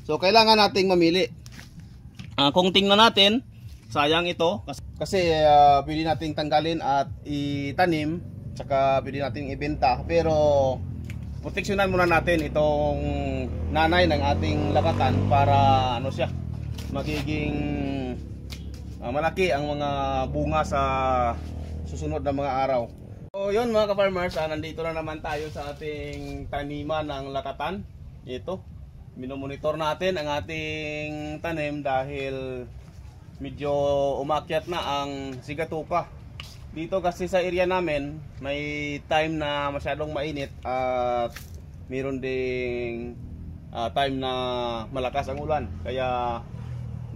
So kailangan nating mamili. Kung tingnan natin, sayang ito kasi pwede nating tanggalin at itanim, tsaka pwede nating ibenta, pero proteksyonan muna natin itong nanay ng ating lakatan para ano siya, magiging malaki ang mga bunga sa susunod na mga araw. So yun mga ka-farmers, nandito na naman tayo sa ating taniman ng lakatan. Ito, minomonitor natin ang ating tanim dahil medyo umakyat na ang sigatuka. Dito kasi sa area namin may time na masyadong mainit at mayroon ding time na malakas ang ulan, kaya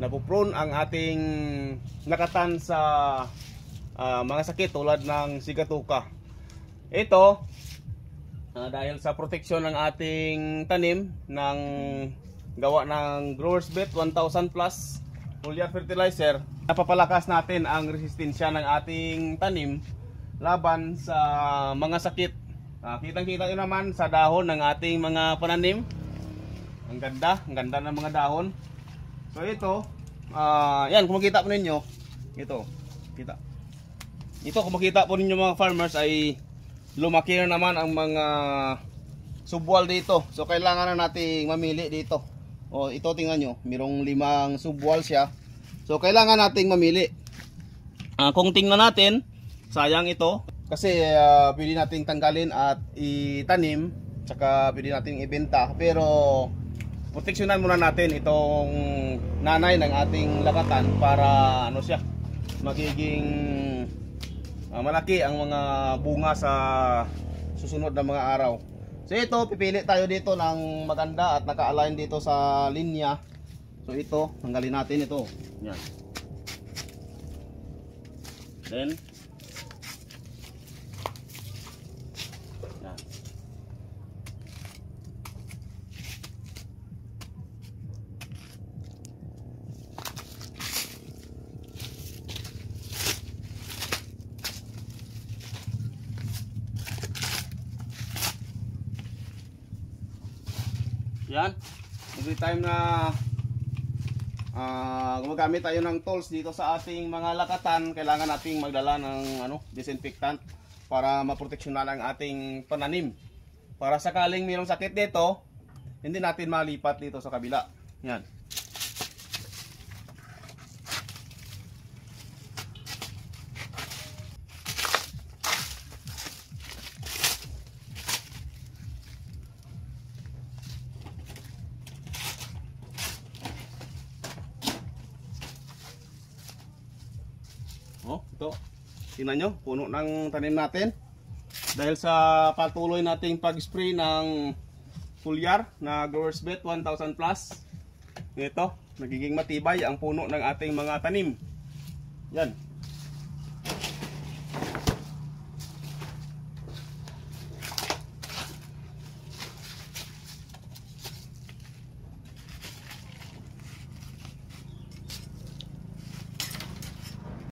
napuprone ang ating lakatan sa mga sakit tulad ng sigatuka. Ito dahil sa proteksyon ng ating tanim ng gawa ng Growers Bet 1000 Plus foliar fertilizer, napapalakas natin ang resistensya ng ating tanim laban sa mga sakit. Kitang-kita nyo naman sa dahon ng ating mga pananim. Ang ganda ng mga dahon. So ito, yan, kung makita po ninyo, ito, kung makita po ninyo mga farmers, ay lumaki na naman ang mga subwal dito. So kailangan na nating mamili dito. O ito, tingnan nyo, mayroong 5 subwal siya. So kailangan nating mamili. Kung tingnan natin, sayang ito kasi pwede nating tanggalin at itanim, tsaka pwede nating ibenta, pero proteksyonan muna natin itong nanay ng ating lakatan para ano siya, magiging malaki ang mga bunga sa susunod na mga araw. So ito, pipili tayo dito ng maganda at naka-align dito sa linya. So ito, tanggalin natin ito. Yan. Then yan. Yan, every time na gumagamit tayo ng tools dito sa ating mga lakatan, kailangan nating magdala ng disinfectant para maproteksyonan ang ating pananim. Para sakaling mayroong sakit dito, hindi natin malipat dito sa kabila. Yan. Ito, tingnan nyo, puno ng tanim natin dahil sa patuloy nating pag-spray ng foliar na Growers Bet 1000 Plus. Ito, nagiging matibay ang puno ng ating mga tanim. Yan.